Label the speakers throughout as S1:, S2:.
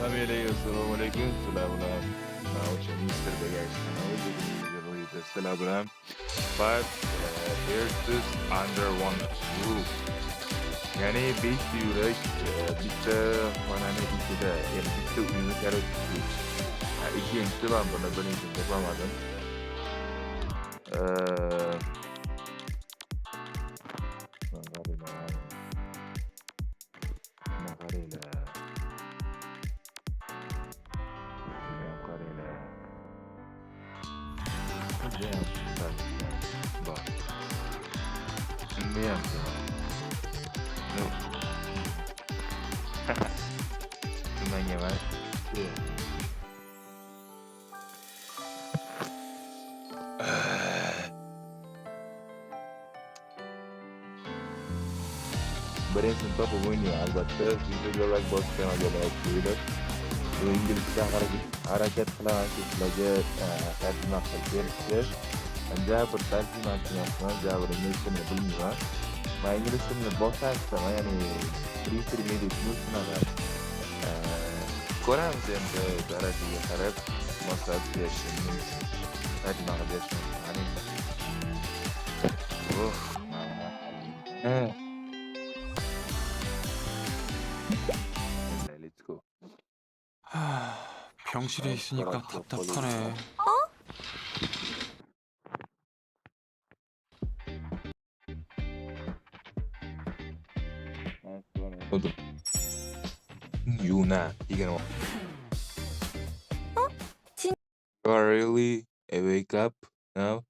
S1: Family, assalamu alaikum. Sizlar bilan o'sha Misrdagi joyda sizlar bilan but airsiz under one roof. Ya'ni 5 ta yurak bitta xonani ichida, ya'ni bitta uyni tarafsiz. Ikkinchisi man buni birinchini topolmadim. Eee, qaranglar, mana qaranglar, qaranglar. Judayam qiziqarli bor. Undayam no, nimanga emas. Birinchini topib o'ynayman albatta. Sizga yo'lak bosgan ajoyib. İngilizce harakat qilaman sizlarga tarjima qilib berishga. Bir tarjimachi emasman, jabrimni ishini bilmayman. Men ingliz tilini boshlashdim, ya'ni intermediate shunaqa. Ko'ramiz endi darajaga qarab maslahat berishim mumkin. Tarjima qilib berishim mumkin. Let's go.
S2: 병실에 있으니까 답답하네.
S1: Yuna degan o.
S3: 진-
S1: You are really awake up now?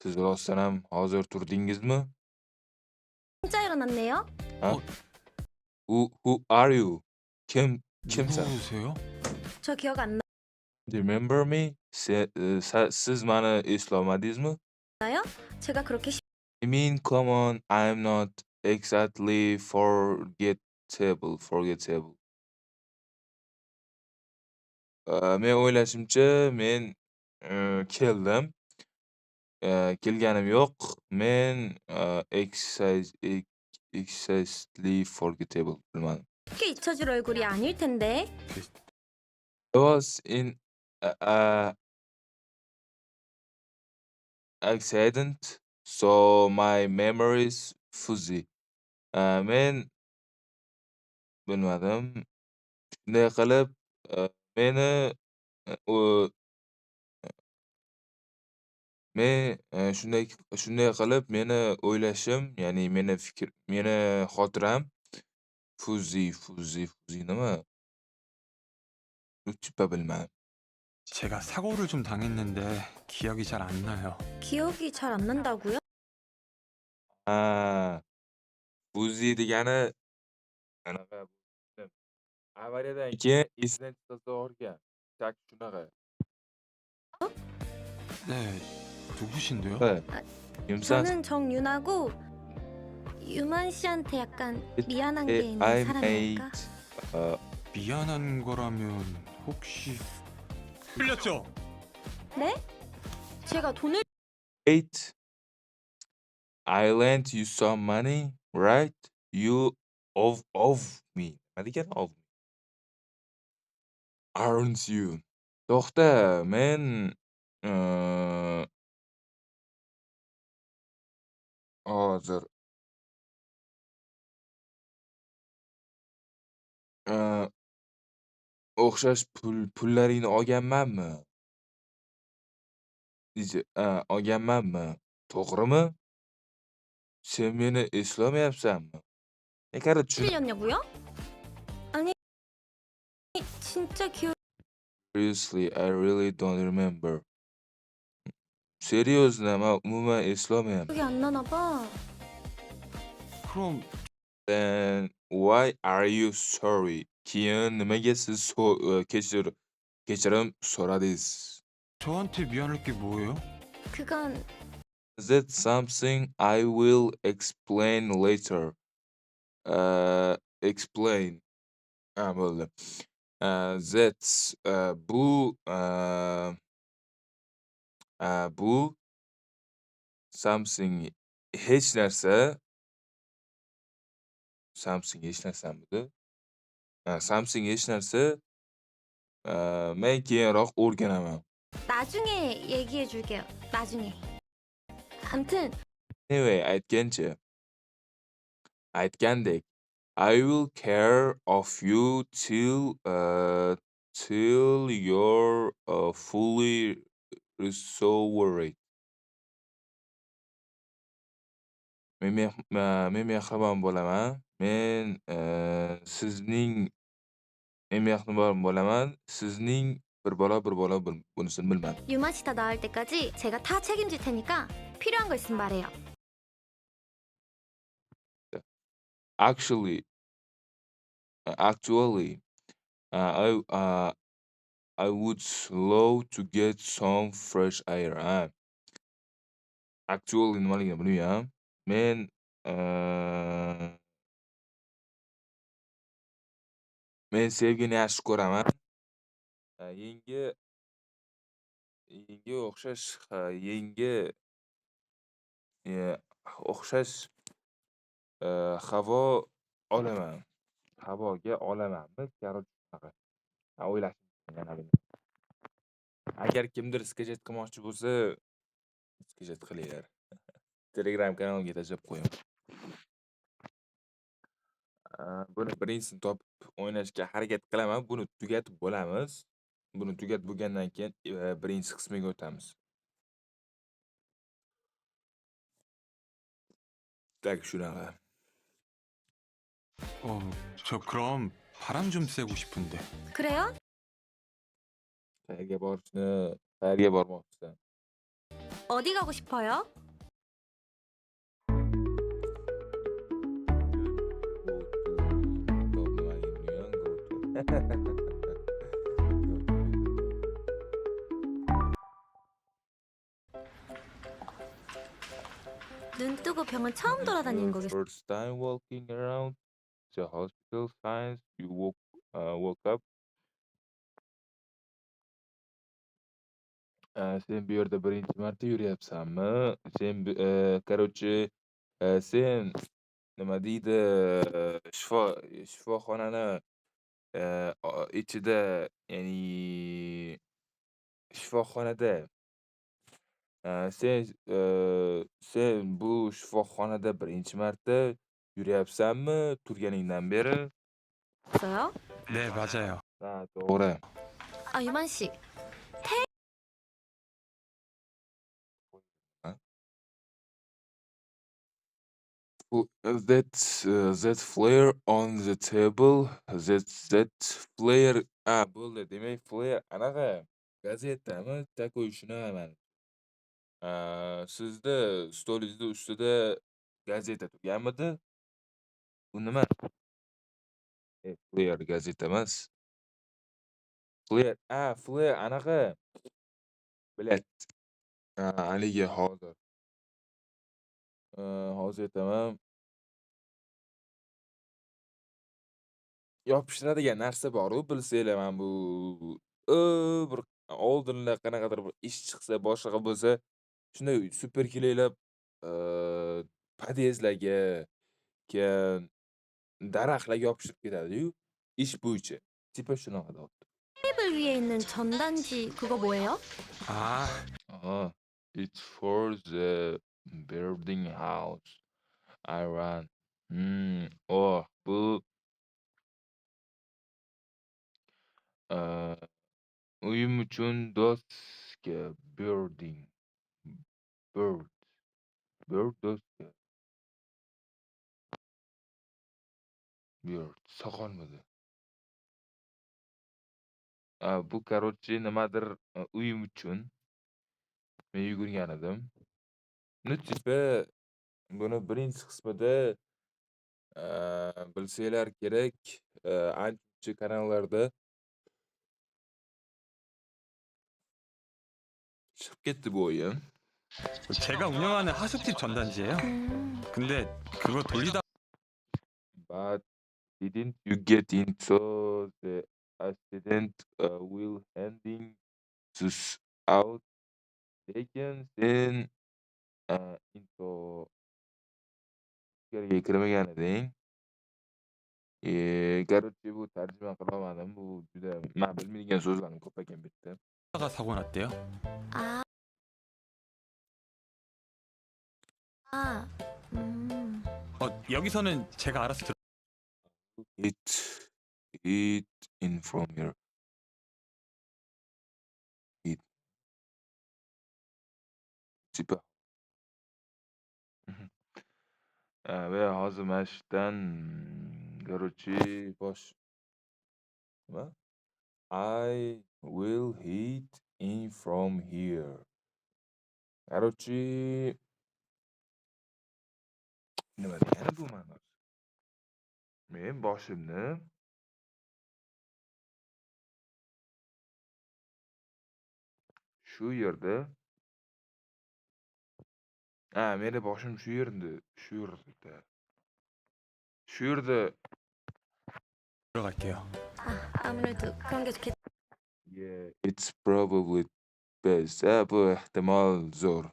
S1: Siz rostdan ham hozir turdingizmi?
S3: 진짜 일어났네요.
S1: Who are you? Kimsan?
S2: 누구세요?
S3: 저 기억 안
S1: Do you remember me? Siz mani eslamadingizmi?
S3: 나요? 제가 그렇게
S1: I mean, come on, I'm not exactly forgettable. Men o'ylashimcha, men keldim. Kelganim yo'q. Men excessively forgettable bilmadim.
S3: 쉽게 잊혀질 얼굴이 아닐 텐데.
S1: I was in a accident, so my memory's fuzzy. Men bilmadim. Shunday qilib, meni u men shunday qilib meni o'ylashim, ya'ni meni xotiram fuzzy nima? bilmadim.
S2: 제가 사고를 좀 당했는데 기억이 잘 안 나요.
S3: 기억이 잘 안 난다고요?
S1: Fuzzy degani anaqa avariyadan keyin esidan chiqsa o'rgan. Tak shunaqa.
S2: 네, 누구신데요?
S1: Kimsan?
S3: 저는 정윤하고 유만 씨한테 약간 미안한 게 있는
S1: I
S3: 사람이니까.
S1: made
S2: 미안한 거라면 혹시 흘렸죠?
S3: 네? 제가 돈을
S1: Wait, I lent you some money, right? You of me. Nima degani of me? Aren't you? To'xta, men hozir o'xshash pullaringni olganmanmi? Olganmanmi? To'g'rimi? Sen meni eslamayapsanmi? Qara
S3: 틀렸냐고요? 아니, 진짜 기억
S1: Seriously, I really don't remember. Seriously, men umuman eslamayapman.
S3: 기억이 안 나나 봐.
S2: 그럼
S1: Then why are you sorry? Keyin nimaga siz kechirim so'radingiz?
S2: 저한테 미안할 게 뭐예요?
S3: 그건
S1: That's something I will explain later. Explain. Bo'ldi. That's bu something hech narsa. Something hech narsamidi? Something hech narsa Men keyinroq o'rganaman.
S3: 나중에 얘기해 줄게요. 나중에. 암튼
S1: Anyway, aytgandek, I will care of you till you're fully recovered. Men mehribon bo'laman. Mehribon bo'laman. Sizning bir bola bunisini bilmadim.
S3: 유만 씨 다 나을 때까지 제가 다 책임질 테니까 필요한 거 있으면 말해요.
S1: Actually, actually, I I would love to get some fresh air. Actually nimaligini bilmayman. Men uh, men sevgini yaxshi ko'raman. Yangi Yenga o'xshash yengi o'xshash havo olaman. Havoga olamanmi? Короче shunaqa. O'ylashim yana buni. Agar kimdir skajet qilmoqchi bo'lsa, skajet qilinglar. Telegram kanalimga tashlab qo'yaman. Buni birinchisini topib o'ynashga harakat qilaman. Buni tugatib bo'lamiz. Buni tugatib bo'lgandan keyin birinchi qismiga o'tamiz. Tak shunaqa.
S2: 저 그럼 바람 좀 쐬고 싶은데.
S3: 그래요?
S1: Qayerga bormoqchisan?
S3: 어디 가고 싶어요? 눈 뜨고 병원 처음 돌아다니는 거겠어.
S1: First time walking around the hospital since you woke up. Sen bu yerda birinchi marta yuryapsanmi? Короче, sen nima deydi, shifoxonani ichida, ya'ni shifoxonada sen bu shifoxonada birinchi marta yuryapsanmi turganingdan beri?
S3: 어요?
S2: 네, 맞아요.
S1: To'g'ri.
S3: 아 유만 씨,
S1: That flare on the table, that flare, bo'ldi. Demak, flare anaqa gazetami? Такой shunaqa. Sizni stolingizni ustida gazeta turganmidi? Bu nima? Flare gazeta emas. Flare, flare anaqa. Bilat. Haligi hozir aytaman. Yopishtiradigan narsa bor-u, bilsanglar, mana bu bir oldinlar qanaqadir bir ish chiqsa, boshqa bo'lsa, shunday super kelaylab podyezdlarga, keyin daraxtlarga yopishtirib ketadi-yu, ish bo'yicha. Tipa shunaqa deyapti.
S3: 테이블 위에 있는 전단지 그거 뭐예요?
S2: 아,
S1: It's for the building house I run. Bu uyum uchun doska bird doska bird soqolmidi? Bu короче nimadir uyum uchun men yugurgan edim. Tipa buni birinchi qismida bilsanglar kerak, ancha kanallarda chiqib ketdi bu o'yin.
S2: 제가 운영하는 하숙집 전단지예요. 근데 그거 돌리다
S1: But didn't you get into the accident while handing this out? Lekin sen into ichkariga kirmagan eding. Короче, bu tarjima qilolmadim. Bu juda men bilmaydigan so'zlarni ko'p ekan bu yerda.
S2: 가 사고 났대요.
S3: 아, 아,
S2: 여기서는 제가 알아서
S1: It it in from here. It tipi. Ve hozir mana shu yerdan короче bosh nima? I will hit in from here. Короче nima degani bu ma'nosi? Men boshimni shu yerda meni boshim shu yerda, shu yerda. Shu yerda
S2: 들어갈게요.
S3: 아무래도 그런 게 좋겠죠?
S1: yeah, it's probably best. Bu ehtimal zo'r.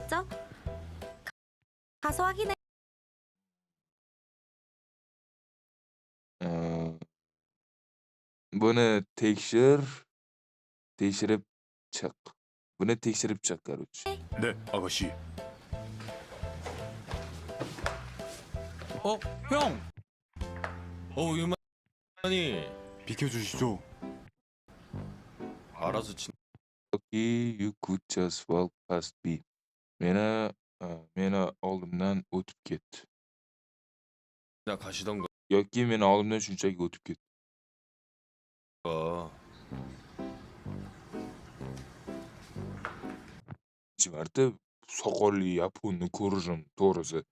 S3: 가서 확인해.
S1: Eee, buni tekshirib chiq. Buni tekshirib chiq, короче.
S2: 네, 아가씨. 형. 유만이 비켜주시죠. 알아서
S1: Okay, you could just walk past me. Meni oldimdan o'tib ket.
S2: 가시던가.
S1: Yoki meni oldimdan shunchaki o'tib ket. Birinchi marta soqolli yaponni ko'rishim, to'g'risi.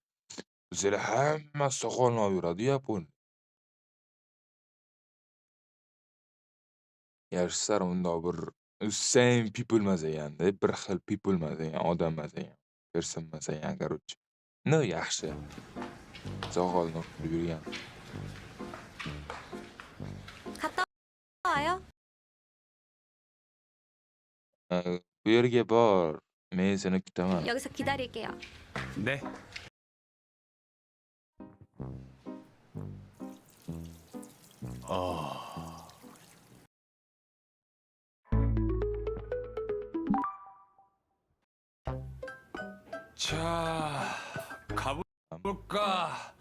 S1: Bizlar hammasi soqolni olib yuradi yapon. Yaxshi sar undoq bir same people emas ekanda, bir xil people emas ekan, odam emas ekan, person emas ekan, короче. No, yaxshi. Soqolni olib yurgan.
S3: 갔다 와요.
S1: Bu yerga bor. Men seni kutaman.
S3: 여기서 기다릴게요.
S2: 네. 자, 가볼까?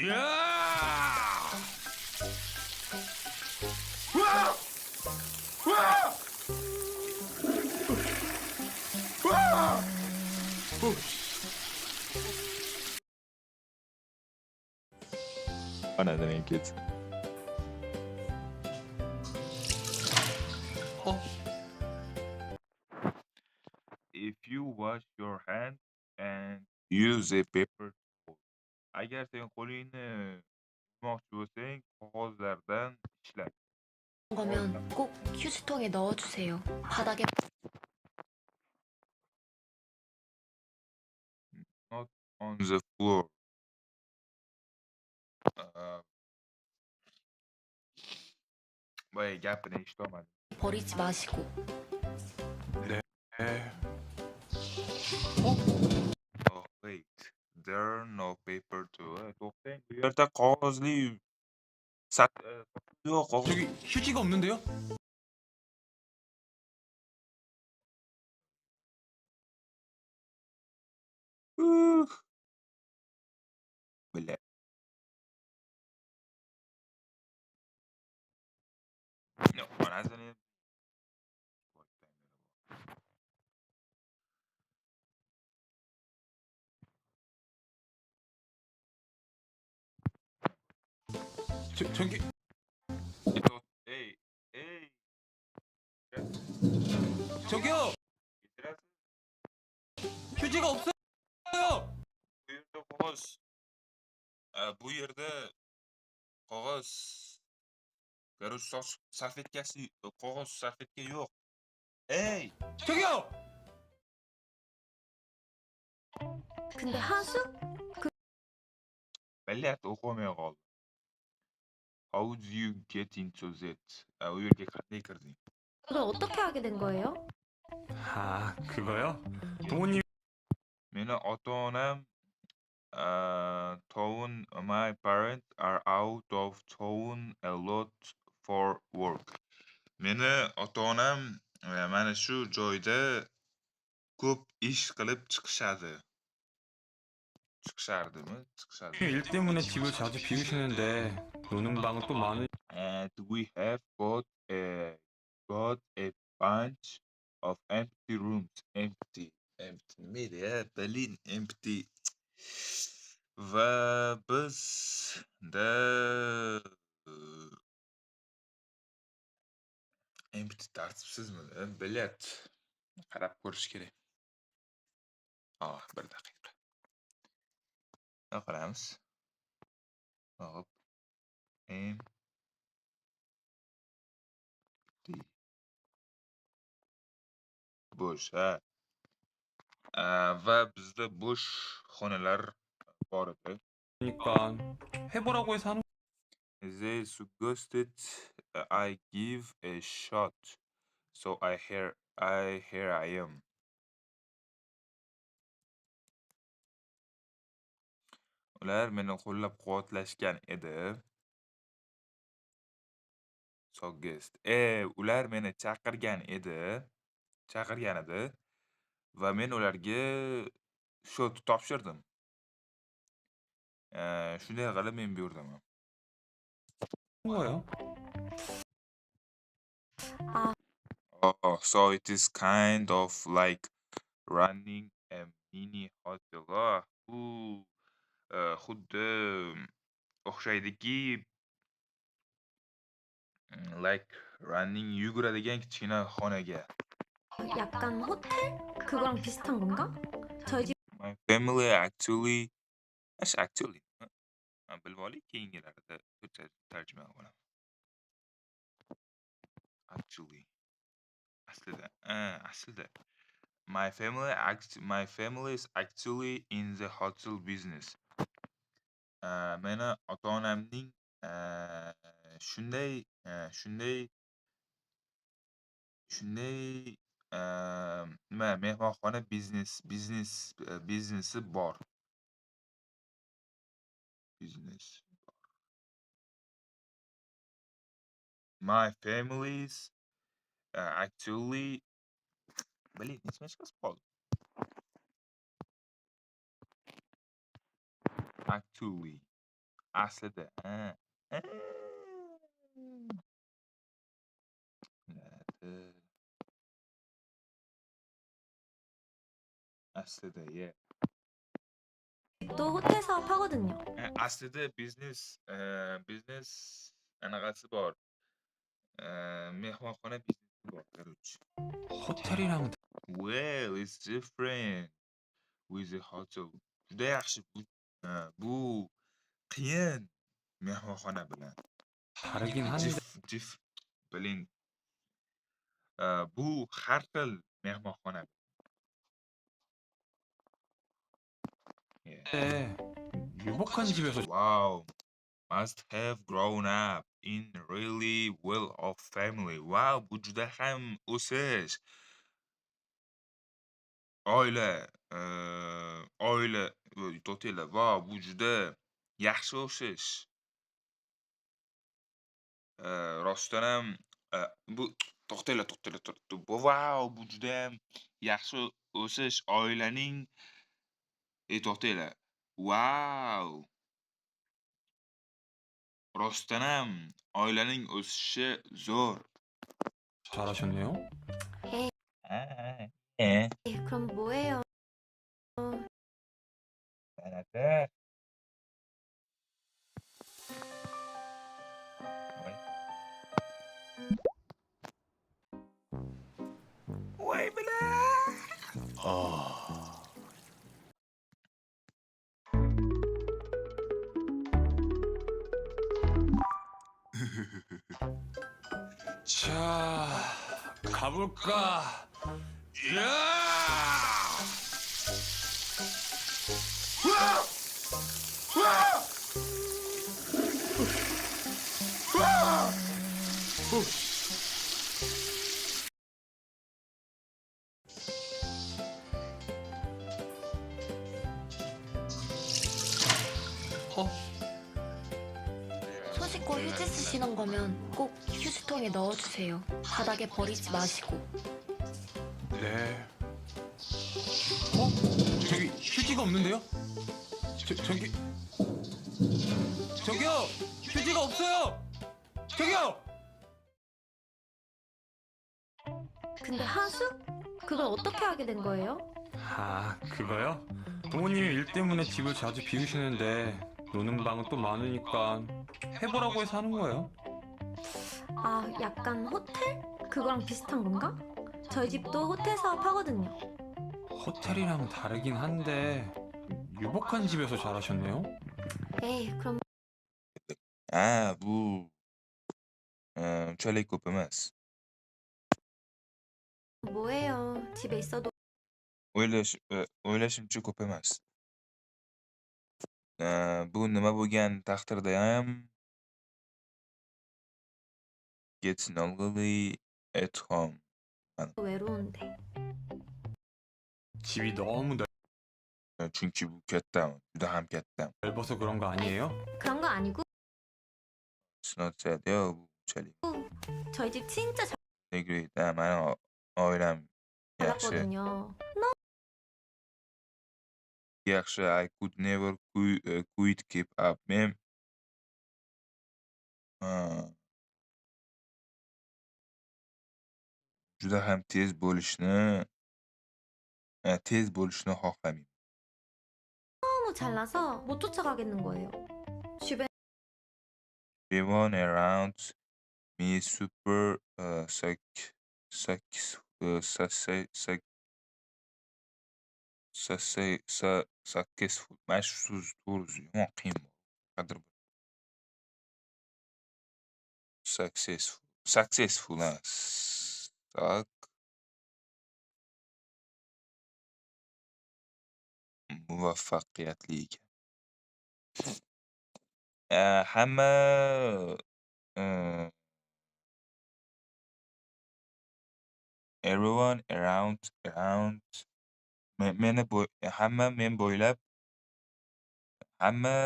S2: 야!
S1: Another kids. If you wash your hands and use a paper towel. Agar sen qo'lingni yuvmoqchi bo'lsang, qog'ozlardan ishla.
S4: 거면 꼭 휴지통에 넣어주세요. 바닥에
S1: Not on the floor. Boya gapini eshitolmadim.
S4: 버리지 마시고.
S2: 네.
S1: Oh, wait. There are no paper towel. to'xtang, bu yerda qog'ozli yo'q, qog'oz.
S2: 저기 휴지가 없는데요?
S1: Bля. No, onasini
S2: 저기
S1: Ey, ey.
S2: 저기요.
S1: Getirasiz.
S2: 휴지가 없어요.
S1: Bu yerda qog'oz. Bu yerda qog'oz. Короче, salfetkasi, qog'oz salfetka yo'q. Ey!
S2: 저기요.
S3: 근데 하수?
S1: Billat o'qimay qoldi. How do you get into that? U yerga qanday kirding?
S3: 그걸 어떻게 하게 된 거예요?
S2: 아, 그거요? 부모님
S1: Meni ota-onam town. My parents are out of town a lot for work. Meni ota-onam mana shu joyda ko'p ish qilib chiqishadi. chiqishardimi? Chiqishadi.
S2: 일 때문에 집을 자주 비우시는데 노는 방은 또 많으.
S1: And we have got a bunch of empty rooms. Empty. Nima ya? Berlin empty. Va bizda empty tartibsizmi? Bilet. Qarab ko'rish kerak. Bir daqiqa. Qaraymiz. Hop. Empty. Bo'sh, ha. Va bizda bo'sh xonalar bor edi.
S2: 그러니까 해보라고 해서 하는.
S1: They suggested I give a shot, so here I am. Ular meni qo'llab-quvvatlashgan edi. Suggest. Ular meni chaqirgan edi va men ularga shot topshirdim. Shunday qilib men buyurdim.
S2: 거예요?
S1: So it is kind of like running a mini hotel. Bu xuddi o'xshaydiki, like running yuguradigan kichkina xonaga.
S3: 약간 호텔? 그거랑 비슷한 건가? 저희 집
S1: My family actually bilib oling, keyingilarida tarjima qilaman. Aslida my family is actually in the hotel business. Meni ota-onamning shunday mehmonxona biznesi bor. My family's actually блин, несмешно спал. Actually. Aslida. Aslida, yeah.
S3: 또 호텔 사업하거든요.
S1: Aslida biznes anaqasi bor. Mehmonxona biznesi bor, короче.
S2: 호텔이랑
S1: Well, it's different with the hotel. Juda yaxshi bu qiyin mehmonxona bilan.
S2: 다르긴 한데.
S1: Biling. Bu har xil mehmonxona.
S2: 유복한 집에서
S1: Wow. Must have grown up in really well-off family. Wow, bu juda ham o'sish. Oila, to'tanglar. Wow, bu juda yaxshi o'sish. Rostdan ham bu to'xtanglar. Wow, bu juda ham yaxshi o'sish oilaning. To'xtanglar. Wow. Rostdan ham oilaning o'sishi zo'r.
S2: 잘하셨네요.
S3: 그럼 뭐예요?
S2: 자, 가볼까?
S4: 버리시는 거면 꼭 휴지통에 넣어주세요. 바닥에 버리지 마시고.
S2: 네. 저기 휴지가 없는데요? 저기요! 휴지가 없어요! 저기요!
S3: 근데 하수? 그걸 어떻게 하게 된 거예요?
S2: 아, 그거요? 부모님이 일 때문에 집을 자주 비우시는데 노는 방은 또 많으니까 해보라고 해서 하는 거예요.
S3: 아, 약간 호텔? 그거랑 비슷한 건가? 저희 집도 호텔 사업 하거든요.
S2: 호텔이랑 다르긴 한데 유복한 집에서 자라셨네요?
S3: 에이, 그럼
S1: bu çöl emas.
S3: 뭐예요? 집에 있어도
S1: O'ylashimcha ko'p emas. Bu nima bo'lgan taqdirdayam gets lonely at home.
S3: 외로운데.
S2: 집이 너무
S1: Chunki bu katta, juda ham katta.
S2: 넓어서 그런 거 아니에요?
S3: 그런 거 아니고
S1: It's not sad, yo, bu unchalik
S3: 저희 집 진짜
S1: negre'da mani oilam yaxshi.
S3: 잘났거든요.
S1: Yaxshi, I could never quit keep up. Men juda ham tez bo'lishni xohlamayman.
S3: 너무 잘나서 못 쫓아가겠는 거예요. 주변
S1: Everyone around me is super successful. Mana shu so'z to'g'risi yomon qiyin bo'ldi. Qadr successful ha. Muvaffaqiyatli ekan. Hamma everyone around hamma men bo'ylab hamma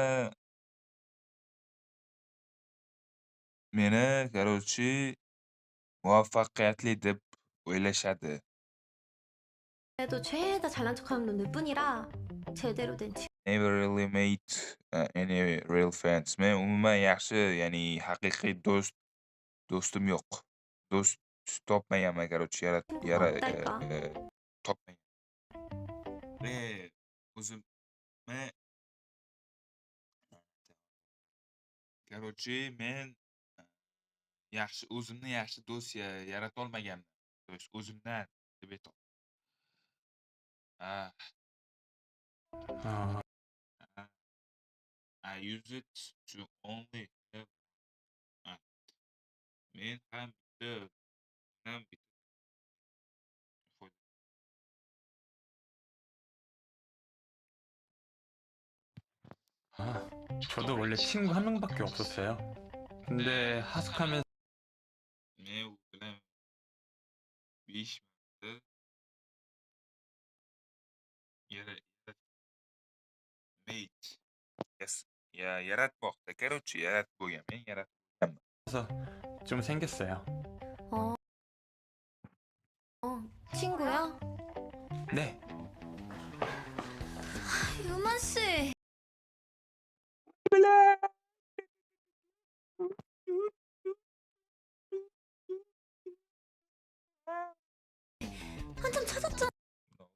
S1: meni короче muvaffaqiyatli deb o'ylashadi.
S3: 그래도 죄다 잘난 척하는 놈들 뿐이라 제대로 된
S1: Never really made any real friends. Men umuman yaxshi, ya'ni haqiqiy do'stim yo'q. Do'st topmaganman, короче,
S3: 친구가 없달까?
S1: topmagan. Men o'zimni короче, men o'zimni yaxshi do'st yaratolmaganman. То есть o'zimdan deb aytaman. Ah,
S2: 아,
S1: I use it to only have men ham bitta foyda.
S2: 저도 원래 친구 한 명밖에 없었어요. 근데 하숙하면서
S1: Men u bilan besh marta mate. Yaratmoqda. Короче, yaratib bo'lgan. Men yaratib bo'lganman.
S2: 좀 생겼어요.
S3: 어, 친구야?
S2: 네,
S3: 유만 씨. 한참 찾았잖아.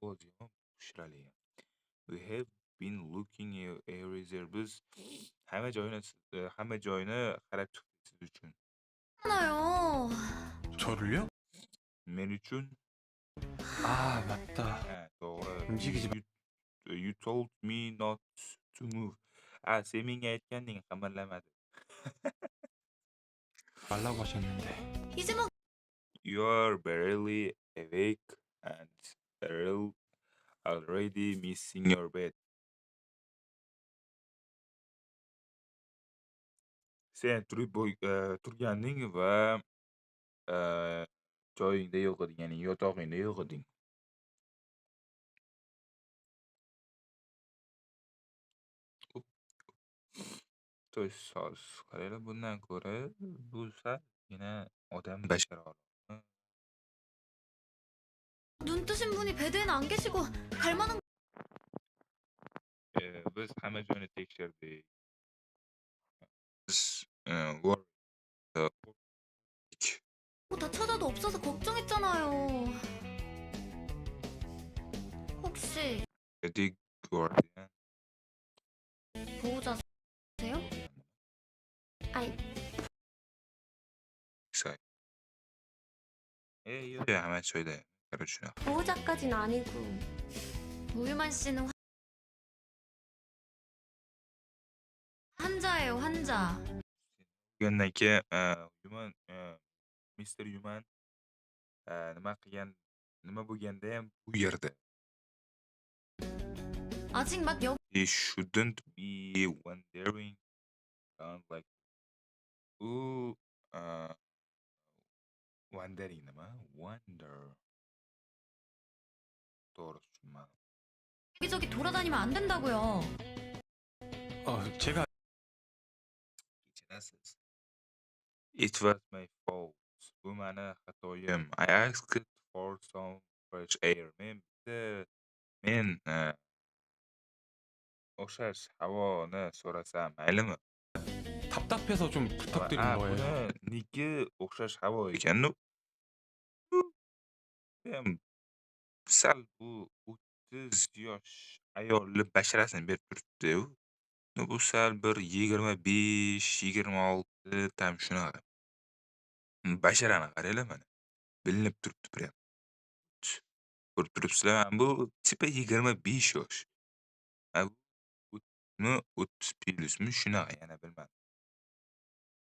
S1: 어디요? 부실하네요. We have been looking everywhere. Biz hamma joyini qarab chiqdik siz uchun.
S3: 요
S2: 저를요?
S1: Men uchun
S2: 아, 맞다.
S1: to'g'ri.
S2: 움직이지
S1: You told me not to move. Sen menga aytganding, qamallamadi.
S2: 말라고 하셨는데.
S3: 이제 막
S1: You're barely awake and already missing your bed. Sen turganding va joyingda yo'q eding, ya'ni yotog'ingda yo'q eding. soz. Qaranglar, bundan ko'ra bu salgina odam bashara oladi.
S4: 눈 뜨신 분이 베드에는 안 계시고 갈 만한
S1: Biz hamma joyni tekshirdik. Biz worried, qo'rqdik.
S4: 곳 다 찾아도 없어서 걱정했잖아요. 혹시
S1: Dig Guardian.
S4: 보호자세요?
S3: 아이,
S1: Excited. 예, 아마 저희다. 가르쳐요.
S3: 보호자까진 아니고.
S4: 우유만 씨는 환자예요, 환자.
S1: Degandan keyin Human Mr. Human nima bo'lgandayam bu yerda.
S4: 아직 막
S1: He shouldn't be wandering around like u wandering nima? Wander. to'g'ri tushunmadim.
S4: 여기저기 돌아다니면 안 된다고요.
S2: 제가
S1: Kechirasiz. It was my fault. Bu mani xatoyim. I asked for some fresh air. Men o'xshash havoni so'rasam maylimi?
S2: 답답해서 좀 부탁드린 거예요.
S1: buni niki o'xshash havo ekan-ku. Ham sal bu 30 yosh ayolni basharasini berib turibdi-yu. Bu sal bir 25-26 tam shunaqa. Basharani qaranglar mana. Bilinib turibdi prям. Ko'rib turibsizlar, bu tipa 25 yosh. Buni 30 plyusmi shunaqa yana bilmadim.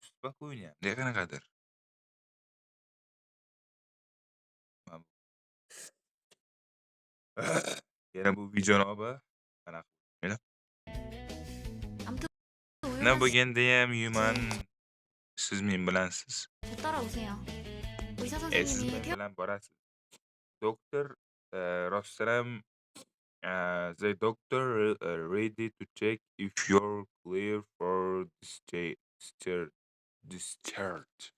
S1: Спокойнее, qanaqadir. Yana bu videoni olib qanaqa bo'ladi?
S4: 아무튼
S1: Nima
S4: 우유만 씨
S1: bo'lgandayam Human siz men bilansiz.
S4: 저 따라오세요. 의사
S1: Siz
S4: 선생님이
S1: men bilan borasiz. Doktor rostdanam the doctor ready to check if you're clear for discharge.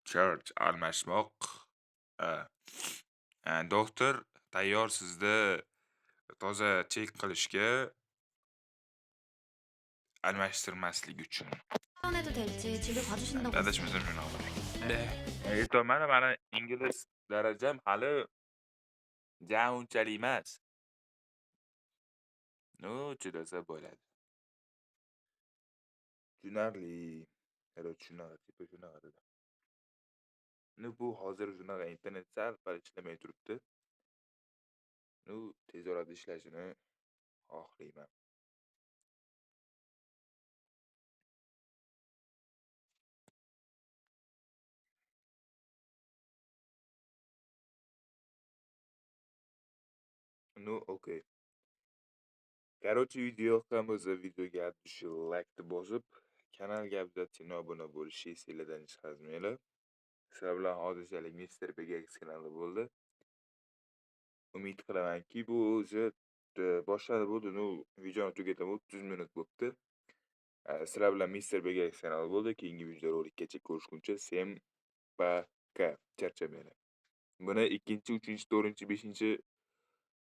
S1: Discharge almashmoq. Doktor tayyor sizni toza chek qilishga almashtirmaslik uchun.
S4: 퇴원해도 될지 진료 봐주신다고 했어요.
S1: Adashmasam shunaqa.
S2: 네.
S1: Mani ingliz darajam hali ja unchalik emas. Chidasa bo'ladi. Tushunarli. Shunaqa, tipa shunaqa dedi. Bu hozir shunaqa internet sal pal ishlamay turibdi. Tez orada ishlashini xohlayman. Okey. Короче, video yoqqan bo'lsa videoga shu like bosib, kanalga обязательно obuna bo'lishni esinglardan chiqarmanglar. Sizlar bilan hozirchalik Mr. Begax kanali bo'ldi. Umid qilamanki, bu o'zi boshlanib bo'ldi. Videoni tugataman, 30 minut bo'libdi. Sizlar bilan Mr. Begax kanali bo'ldi. Keyingi video rolikgacha ko'rishguncha всем пока. Charchamanglar. Buni 2-chi, 3-chi, 4-chi, 5-chi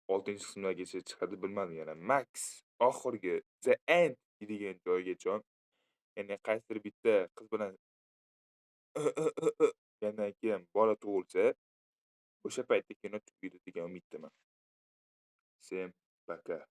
S1: 6-chi qismlargacha chiqadi bilmadim yana. Max oxirgi the end degan joygacha, ya'ni qaysidir bitta qiz bilan degandan keyin bola tug'ilsa, o'sha paytda kino tugaydi degan umiddaman. Всем пока.